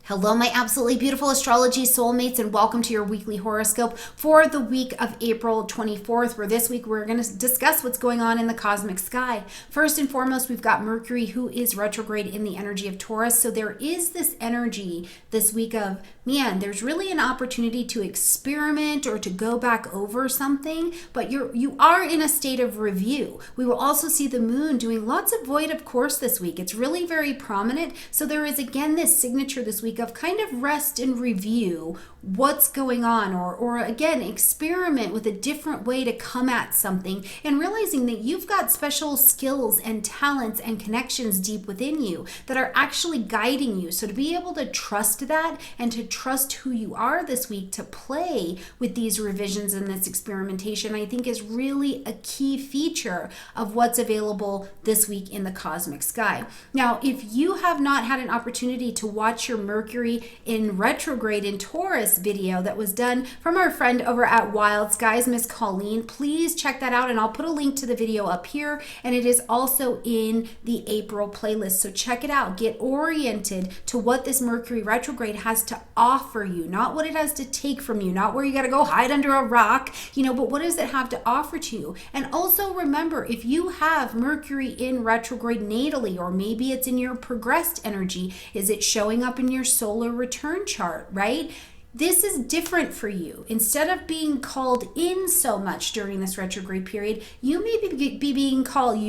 Hello, my absolutely beautiful astrology soulmates, and welcome to your weekly horoscope for the week of April 24th, where this week we're going to discuss what's going on in the cosmic sky. First and foremost, we've got Mercury, who is retrograde in the energy of Taurus. So there is this energy this week of, man, there's really an opportunity to experiment or to go back over something, but you are in a state of review. We will also see the moon doing lots of void of course this week. It's really very prominent. So there is again this signature this week of kind of rest and review what's going on, or again experiment with a different way to come at something, and realizing that you've got special skills and talents and connections deep within you that are actually guiding you. So to be able to trust that and to trust who you are this week to play with these revisions and this experimentation, I think is really a key feature of what's available this week in the cosmic sky. Now, if you have not had an opportunity to watch your Mercury in retrograde in Taurus video that was done from our friend over at Wild Skies, Miss Colleen, please check that out, and I'll put a link to the video up here, and it is also in the April playlist. So check it out. Get oriented to what this Mercury retrograde has to offer you, not what it has to take from you, not where you got to go hide under a rock, but what does it have to offer to you? And also remember, if you have Mercury in retrograde natally, or maybe it's in your progressed energy, is it showing up in your solar return chart, right? This is different for you. Instead of being called in so much during this retrograde period, you may be being called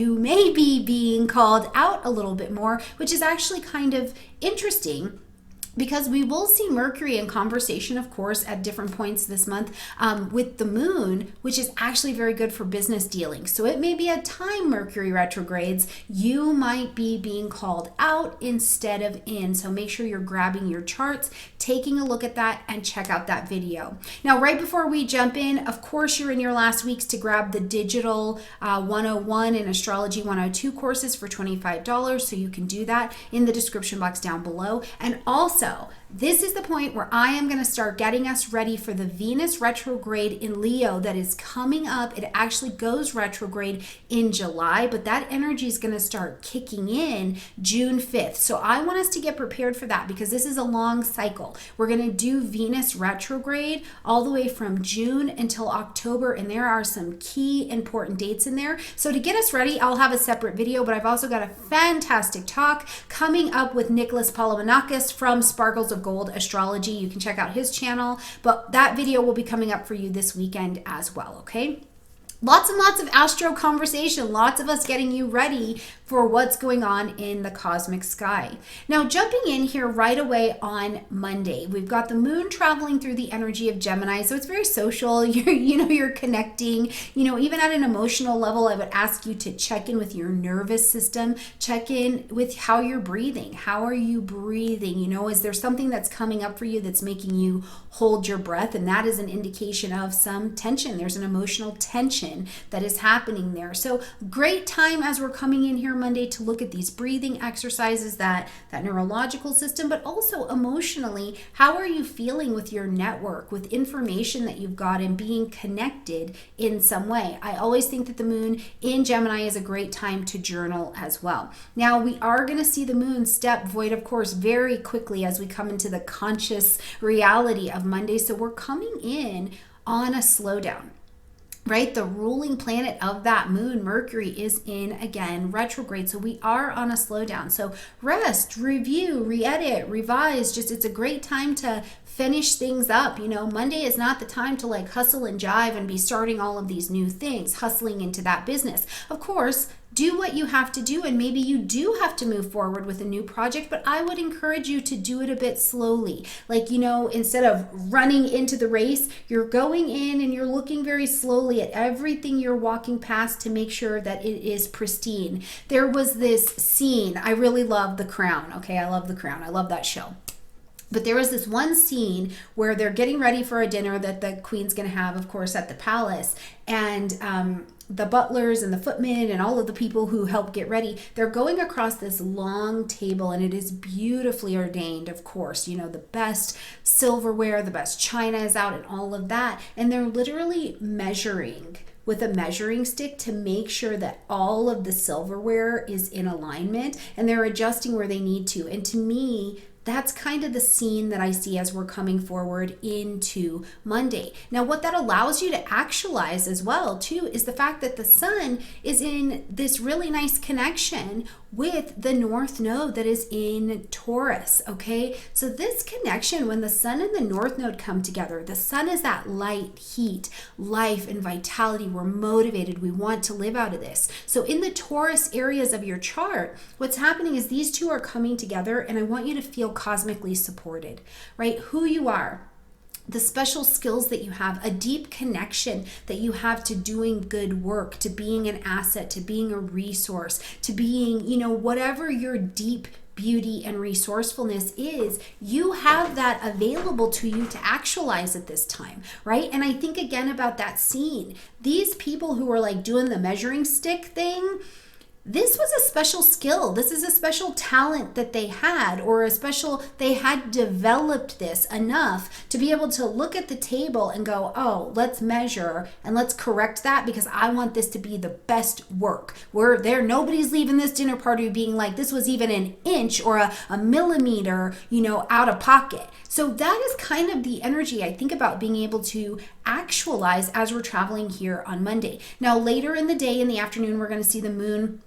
out a little bit more, which is actually kind of interesting, because we will see Mercury in conversation, of course, at different points this month with the moon, which is actually very good for business dealings. So it may be a time Mercury retrogrades, you might be being called out instead of in. So make sure you're grabbing your charts, taking a look at that, and check out that video. Now, right before we jump in, of course, you're in your last weeks to grab the digital 101 and Astrology 102 courses for $25. So you can do that in the description box down below. And also, this is the point where I am going to start getting us ready for the Venus retrograde in Leo that is coming up. It actually goes retrograde in July, but that energy is going to start kicking in June 5th. So I want us to get prepared for that, because this is a long cycle. We're going to do Venus retrograde all the way from June until October, and there are some key important dates in there. So to get us ready, I'll have a separate video, but I've also got a fantastic talk coming up with Nicholas Polomanakis from Sparkles of Gold Astrology. You can check out his channel, but that video will be coming up for you this weekend as well, okay? Lots and lots of astro conversation, lots of us getting you ready for what's going on in the cosmic sky. Now, jumping in here right away on Monday, we've got the moon traveling through the energy of Gemini, so it's very social. You're connecting, even at an emotional level. I would ask you to check in with your nervous system, check in with how you're breathing. How are you breathing? Is there something that's coming up for you that's making you hold your breath? And that is an indication of some tension. There's an emotional tension that is happening there. So great time as we're coming in here Monday to look at these breathing exercises, that neurological system, but also emotionally, how are you feeling with your network, with information that you've got, and being connected in some way? I always think that the moon in Gemini is a great time to journal as well. Now, we are going to see the moon step void, of course, very quickly as we come into the conscious reality of Monday. So we're coming in on a slowdown. Right? The ruling planet of that moon, Mercury, is in, again, retrograde. So we are on a slowdown. So rest, review, re-edit, revise. It's a great time to finish things up. Monday is not the time to like hustle and jive and be starting all of these new things, hustling into that business. Of course, do what you have to do, and maybe you do have to move forward with a new project, but I would encourage you to do it a bit slowly. Instead of running into the race, you're going in and you're looking very slowly at everything you're walking past to make sure that it is pristine. There was this scene, I really love The Crown, okay? I love The Crown. I love that show. But there was this one scene where they're getting ready for a dinner that the queen's going to have, of course, at the palace. And the butlers and the footmen and all of the people who help get ready, they're going across this long table, and it is beautifully ordained, of course. The best silverware, the best china is out, and all of that. And they're literally measuring with a measuring stick to make sure that all of the silverware is in alignment, and they're adjusting where they need to. And to me, that's kind of the scene that I see as we're coming forward into Monday. Now, what that allows you to actualize as well, too, is the fact that the sun is in this really nice connection with the North Node that is in Taurus, okay? So this connection, when the sun and the North Node come together, the sun is that light, heat, life, and vitality. We're motivated. We want to live out of this. So in the Taurus areas of your chart, what's happening is these two are coming together, and I want you to feel cosmically supported, right? Who you are, the special skills that you have, a deep connection that you have to doing good work, to being an asset, to being a resource, to being, whatever your deep beauty and resourcefulness is, you have that available to you to actualize at this time, right? And I think again about that scene. These people who are like doing the measuring stick thing, this was a special skill. This is a special talent that they had, or they had developed this enough to be able to look at the table and go, oh, let's measure and let's correct that because I want this to be the best work. Nobody's leaving this dinner party being like, this was even an inch or a millimeter, out of pocket. So that is kind of the energy I think about being able to actualize as we're traveling here on Monday. Now, later in the day, in the afternoon, we're going to see the moon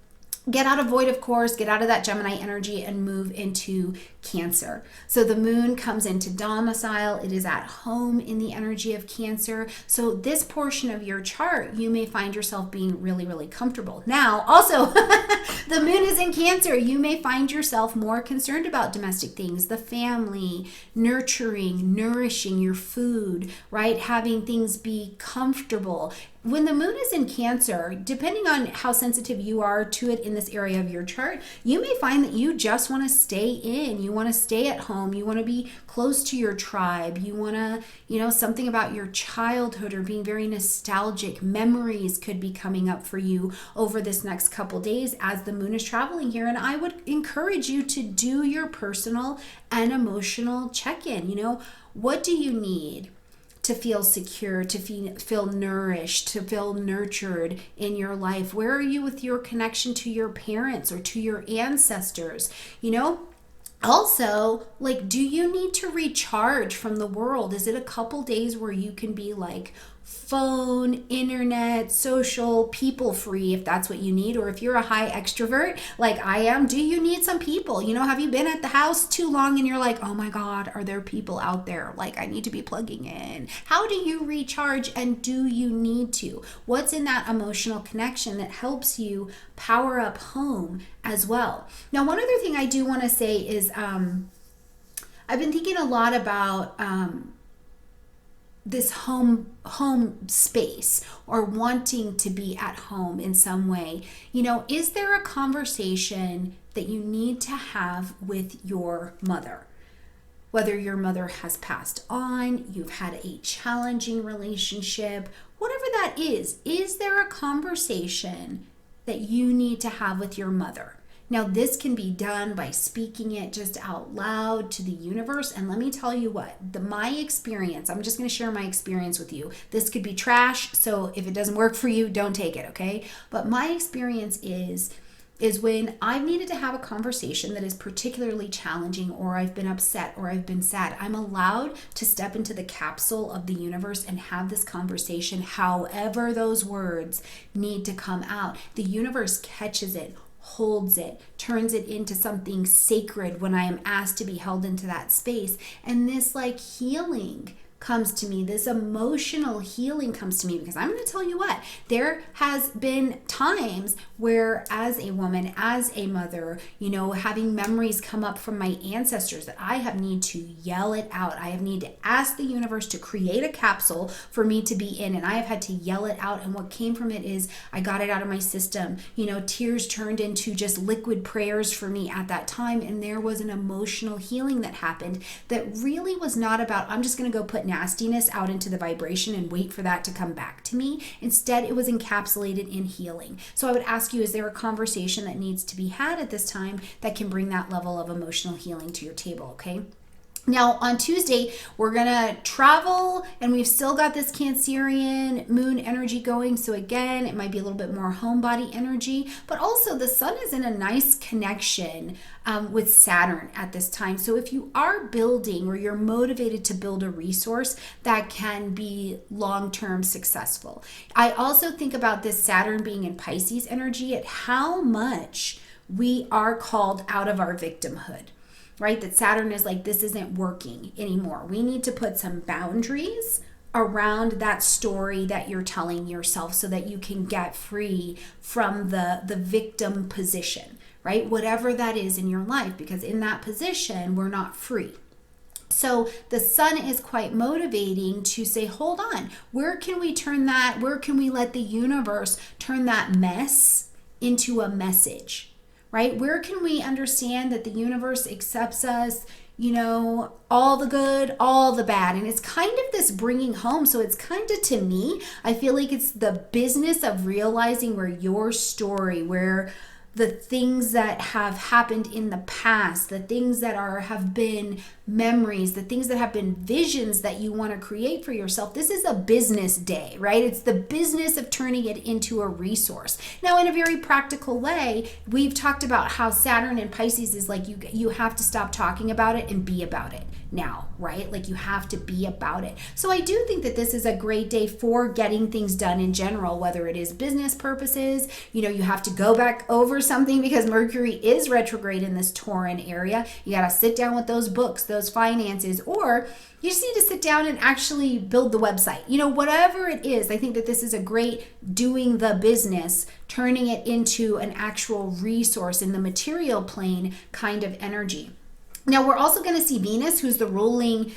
get out of void, of course, get out of that Gemini energy and move into Cancer. So the moon comes into domicile. It is at home in the energy of Cancer. So this portion of your chart, you may find yourself being really, really comfortable. Now, also, the moon is in Cancer. You may find yourself more concerned about domestic things, the family, nurturing, nourishing your food, right? Having things be comfortable. When the moon is in Cancer, depending on how sensitive you are to it in this area of your chart, you may find that you just want to stay in. You want to stay at home. You want to be close to your tribe. You want to, something about your childhood or being very nostalgic. Memories could be coming up for you over this next couple days as the moon is traveling here. And I would encourage you to do your personal and emotional check-in. What do you need to feel secure, to feel nourished, to feel nurtured in your life? Where are you with your connection to your parents or to your ancestors? Also, do you need to recharge from the world? Is it a couple days where you can be phone, internet, social, people free if that's what you need? Or if you're a high extrovert like I am, do you need some people? Have you been at the house too long and you're like, oh my God, are there people out there? I need to be plugging in. How do you recharge, and do you need to? What's in that emotional connection that helps you power up home as well? Now, one other thing I do want to say is I've been thinking a lot about this home space, or wanting to be at home in some way. Is there a conversation that you need to have with your mother? Whether your mother has passed on, you've had a challenging relationship, whatever that is there a conversation that you need to have with your mother? Now, this can be done by speaking it just out loud to the universe. And let me tell you what, my experience, I'm just going to share my experience with you. This could be trash, so if it doesn't work for you, don't take it, okay? But my experience is when I've needed to have a conversation that is particularly challenging, or I've been upset, or I've been sad, I'm allowed to step into the capsule of the universe and have this conversation, however those words need to come out. The universe catches it, holds it, turns it into something sacred when I am asked to be held into that space. And this healing comes to me, this emotional healing comes to me, because I'm going to tell you what, there has been times where as a woman, as a mother, having memories come up from my ancestors that I have need to yell it out. I have need to ask the universe to create a capsule for me to be in, and I have had to yell it out. And what came from it is I got it out of my system. Tears turned into just liquid prayers for me at that time. And there was an emotional healing that happened that really was not about, I'm just going to go put nastiness out into the vibration and wait for that to come back to me. Instead, it was encapsulated in healing. So I would ask you, is there a conversation that needs to be had at this time that can bring that level of emotional healing to your table, okay? Now, on Tuesday, we're going to travel, and we've still got this Cancerian moon energy going. So again, it might be a little bit more homebody energy, but also the sun is in a nice connection with Saturn at this time. So if you are building or you're motivated to build a resource, that can be long-term successful. I also think about this Saturn being in Pisces energy at how much we are called out of our victimhood. Right? That Saturn is like, this isn't working anymore. We need to put some boundaries around that story that you're telling yourself so that you can get free from the victim position, right? Whatever that is in your life, because in that position, we're not free. So the sun is quite motivating to say, hold on, where can we turn that? Where can we let the universe turn that mess into a message? Right? Where can we understand that the universe accepts us, all the good, all the bad? And it's kind of this bringing home. So it's kind of, to me, I feel like it's the business of realizing where your story, where the things that have happened in the past, the things that have been memories, the things that have been visions that you want to create for yourself. This is a business day, right? It's the business of turning it into a resource. Now, in a very practical way, we've talked about how Saturn in Pisces is like, you have to stop talking about it and be about it now, right? Like, you have to be about it. So I do think that this is a great day for getting things done in general, whether it is business purposes, you have to go back over something because Mercury is retrograde in this Tauran area. You got to sit down with those books, those finances, or you just need to sit down and actually build the website. Whatever it is, I think that this is a great doing the business, turning it into an actual resource in the material plane kind of energy. Now, we're also going to see Venus, who's the ruling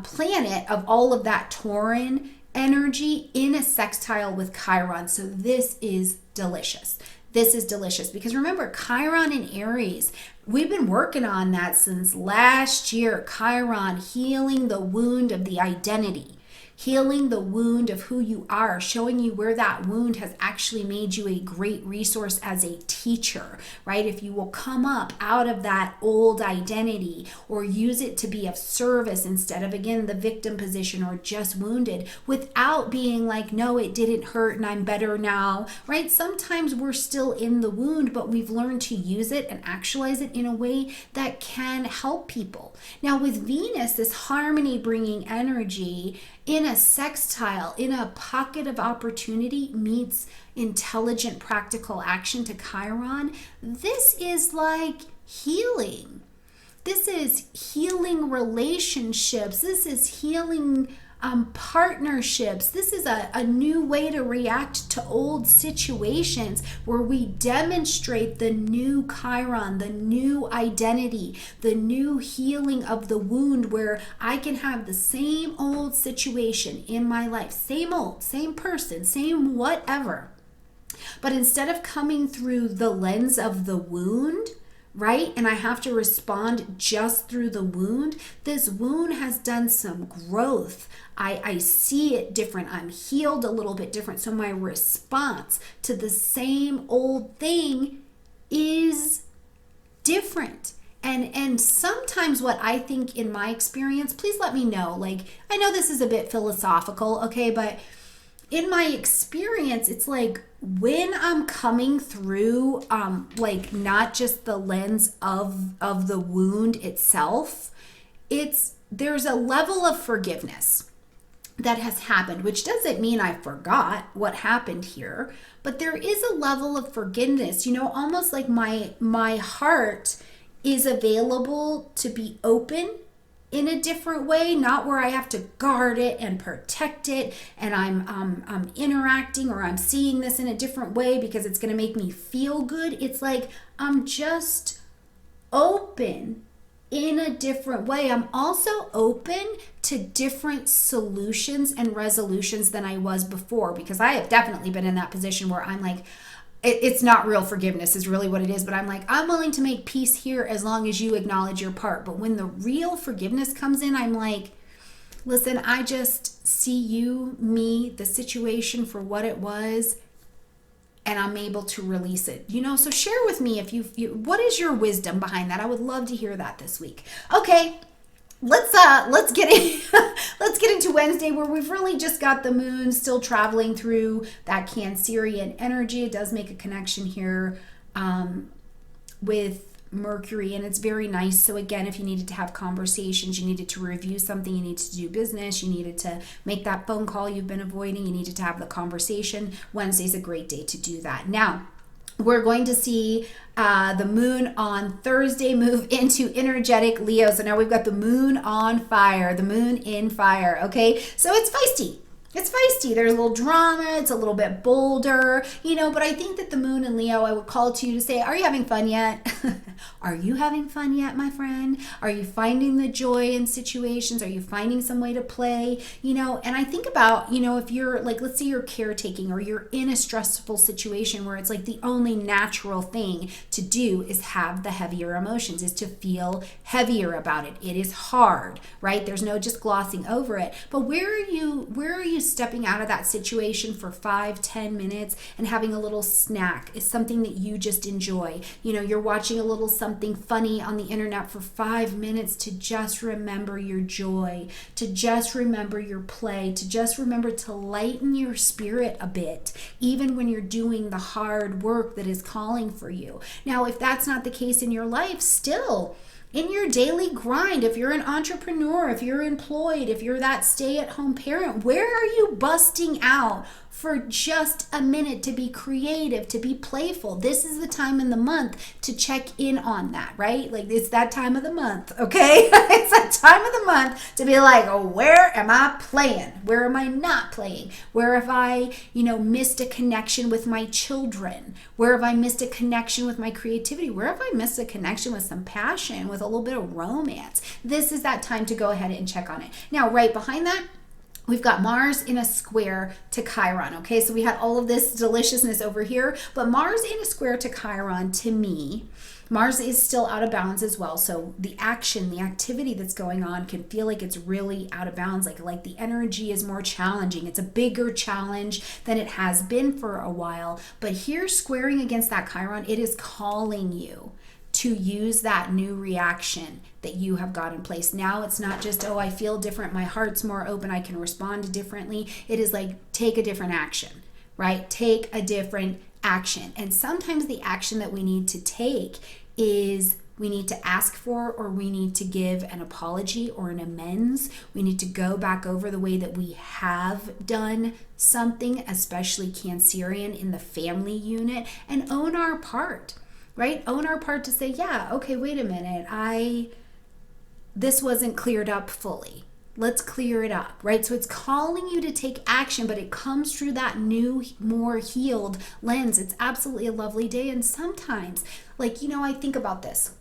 planet of all of that Tauran energy, in a sextile with Chiron. So this is delicious. This is delicious because remember, Chiron in Aries, we've been working on that since last year. Chiron healing the wound of the identity, healing the wound of who you are, showing you where that wound has actually made you a great resource as a teacher, right? If you will come up out of that old identity or use it to be of service instead of, again, the victim position or just wounded, without being like, no, it didn't hurt and I'm better now, right? Sometimes we're still in the wound, but we've learned to use it and actualize it in a way that can help people. Now, with Venus, this harmony bringing energy, in a sextile, in a pocket of opportunity meets intelligent practical action to Chiron, this is like healing. This is healing relationships. This is healing partnerships. This is a new way to react to old situations where we demonstrate the new Chiron, the new identity, the new healing of the wound, where I can have the same old situation in my life, same old, same person, same whatever. But instead of coming through the lens of the wound, right? And I have to respond just through the wound. This wound has done some growth. I see it different. I'm healed a little bit different. So my response to the same old thing is different. And sometimes what I think in my experience, please let me know. Like, I know this is a bit philosophical, okay? But in my experience, it's like when I'm coming through, like not just the lens of the wound itself, there's a level of forgiveness that has happened, which doesn't mean I forgot what happened here, but there is a level of forgiveness, almost like my heart is available to be open in a different way, not where I have to guard it and protect it, and I'm interacting or I'm seeing this in a different way because it's going to make me feel good. It's like I'm just open in a different way. I'm also open to different solutions and resolutions than I was before, because I have definitely been in that position where I'm like, it's not real forgiveness is really what it is, but I'm like, I'm willing to make peace here as long as you acknowledge your part. But when the real forgiveness comes in, I'm like, listen, I just see you, me, the situation for what it was, and I'm able to release it. So share with me if you what is your wisdom behind that? I would love to hear that this week. Okay. let's get in, let's get into Wednesday, where we've really just got the moon still traveling through that Cancerian energy. It does make a connection here with Mercury, and it's very nice. So again, if you needed to have conversations, you needed to review something, you needed to do business, you needed to make that phone call you've been avoiding, you needed to have the conversation, Wednesday's a great day to do that. Now, we're going to see the moon on Thursday move into energetic Leo. So now we've got the moon on fire, the moon in fire, okay? So it's feisty. It's feisty. There's a little drama. It's a little bit bolder, but I think that the moon in Leo, I would call to you to say, are you having fun yet? Are you having fun yet, my friend? Are you finding the joy in situations? Are you finding some way to play? And I think about, if you're like, let's say you're caretaking or you're in a stressful situation where it's like the only natural thing to do is have the heavier emotions, is to feel heavier about it. It is hard, right? There's no just glossing over it. But where are you stepping out of that situation for 5-10 minutes and having a little snack is something that you just enjoy. You're watching a little something funny on the internet for 5 minutes to just remember your joy, to just remember your play, to just remember to lighten your spirit a bit, even when you're doing the hard work that is calling for you. Now, if that's not the case in your life, still, in your daily grind, if you're an entrepreneur, if you're employed, if you're that stay-at-home parent, where are you busting out for just a minute to be creative, to be playful? This is the time in the month to check in on that, right? Like, it's that time of the month, okay? It's that time of the month to be like, oh, where am I playing? Where am I not playing? Where have I, missed a connection with my children? Where have I missed a connection with my creativity? Where have I missed a connection with some passion, with a little bit of romance? This is that time to go ahead and check on it. Now, right behind that, we've got Mars in a square to Chiron, okay? So we had all of this deliciousness over here, but Mars in a square to Chiron, to me, Mars is still out of bounds as well. So the action, the activity that's going on can feel like it's really out of bounds, like the energy is more challenging. It's a bigger challenge than it has been for a while. But here, squaring against that Chiron, it is calling you to use that new reaction that you have got in place. Now it's not just, oh, I feel different, my heart's more open, I can respond differently. It is like, take a different action, right? Take a different action. And sometimes the action that we need to take is we need to ask for, or we need to give an apology or an amends. We need to go back over the way that we have done something, especially Cancerian in the family unit, and own our part. Right? Own our part to say, yeah, okay, wait a minute. This wasn't cleared up fully. Let's clear it up, right? So it's calling you to take action, but it comes through that new, more healed lens. It's absolutely a lovely day. And sometimes, I think about this.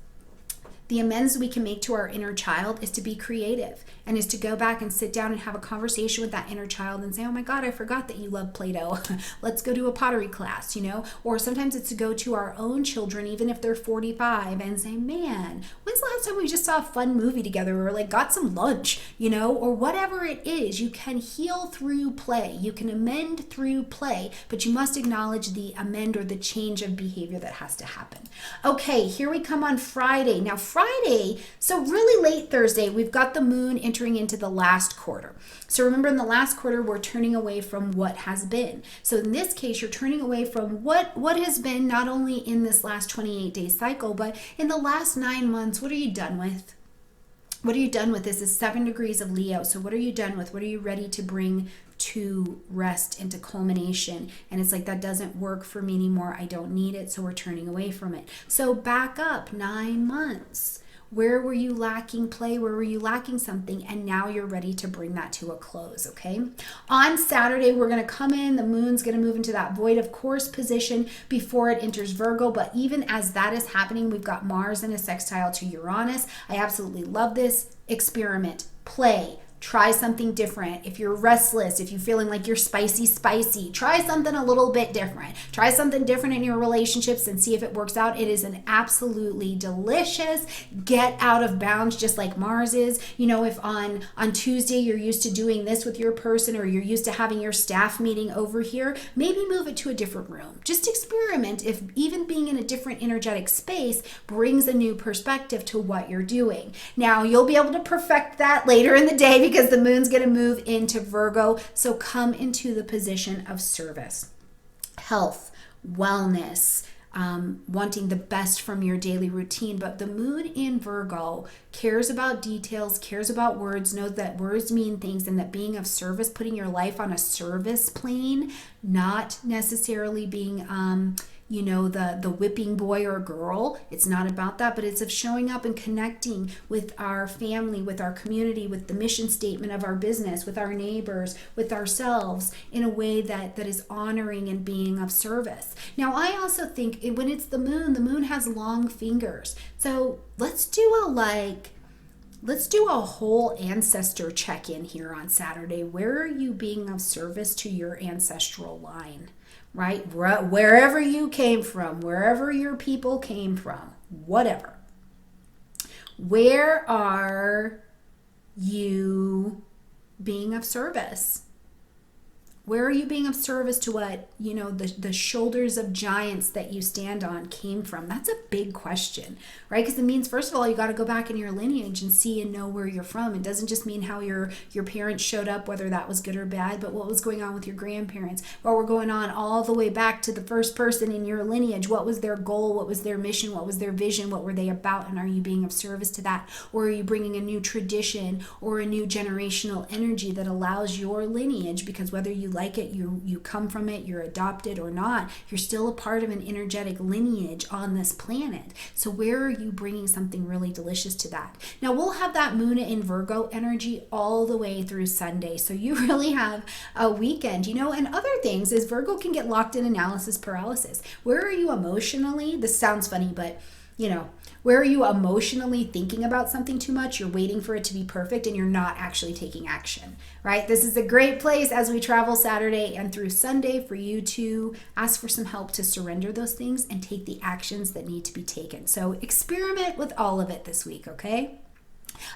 The amends we can make to our inner child is to be creative, and is to go back and sit down and have a conversation with that inner child and say, oh my God, I forgot that you love Play-Doh. Let's go to a pottery class, Or sometimes it's to go to our own children, even if they're 45, and say, man, when's the last time we just saw a fun movie together, or got some lunch, or whatever it is. You can heal through play. You can amend through play, but you must acknowledge the amend or the change of behavior that has to happen. Okay, here we come on Friday. Now, Friday, so really late Thursday, we've got the moon entering into the last quarter. So remember, in the last quarter, we're turning away from what has been. So in this case, you're turning away from what has been, not only in this last 28-day cycle, but in the last 9 months. What are you done with? What are you done with? This is 7 degrees of Leo. So what are you done with? What are you ready to bring to rest and to culmination? And it's like, that doesn't work for me anymore. I don't need it. So we're turning away from it. So back up 9 months. Where were you lacking play? Where were you lacking something? And now you're ready to bring that to a close, okay? On Saturday, we're going to come in. The moon's going to move into that void of course position before it enters Virgo. But even as that is happening, we've got Mars in a sextile to Uranus. I absolutely love this. Experiment, play, try something different. If you're restless, if you're feeling like you're spicy, try something a little bit different. Try something different in your relationships and see if it works out. It is an absolutely delicious get out of bounds, just like Mars is. You know, if on Tuesday you're used to doing this with your person, or you're used to having your staff meeting over here, maybe move it to a different room. Just experiment if even being in a different energetic space brings a new perspective to what you're doing. Now, you'll be able to perfect that later in the day because the moon's going to move into Virgo. So come into the position of service, health, wellness, wanting the best from your daily routine. But the moon in Virgo cares about details, cares about words, knows that words mean things, and that being of service, putting your life on a service plane, not necessarily being the whipping boy or girl. It's not about that, but it's of showing up and connecting with our family, with our community, with the mission statement of our business, with our neighbors, with ourselves, in a way that is honoring and being of service. Now, I also think when it's the moon has long fingers. So let's do a whole ancestor check-in here on Saturday. Where are you being of service to your ancestral line? Right? Wherever you came from, wherever your people came from, whatever. Where are you being of service? Where are you being of service to what, the shoulders of giants that you stand on came from? That's a big question, right? Because it means, first of all, you got to go back in your lineage and see and know where you're from. It doesn't just mean how your parents showed up, whether that was good or bad, but what was going on with your grandparents, what were going on all the way back to the first person in your lineage. What was their goal? What was their mission? What was their vision? What were they about? And are you being of service to that? Or are you bringing a new tradition or a new generational energy that allows your lineage, because whether you like it, you come from it, you're adopted or not, you're still a part of an energetic lineage on this planet. So where are you bringing something really delicious to that? Now, we'll have that moon in Virgo energy all the way through Sunday. So you really have a weekend, and other things is Virgo can get locked in analysis paralysis. Where are you emotionally? This sounds funny, but where are you emotionally thinking about something too much? You're waiting for it to be perfect and you're not actually taking action, right? This is a great place as we travel Saturday and through Sunday for you to ask for some help to surrender those things and take the actions that need to be taken. So experiment with all of it this week, okay?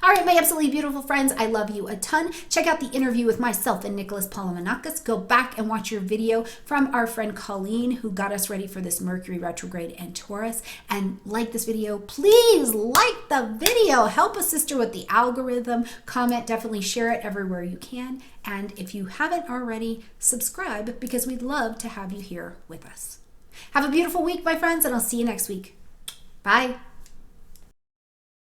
All right, my absolutely beautiful friends, I love you a ton. Check out the interview with myself and Nicholas Palamanakis. Go back and watch your video from our friend Colleen, who got us ready for this Mercury retrograde and Taurus. And like this video, please like the video. Help a sister with the algorithm. Comment, definitely share it everywhere you can. And if you haven't already, subscribe, because we'd love to have you here with us. Have a beautiful week, my friends, and I'll see you next week. Bye.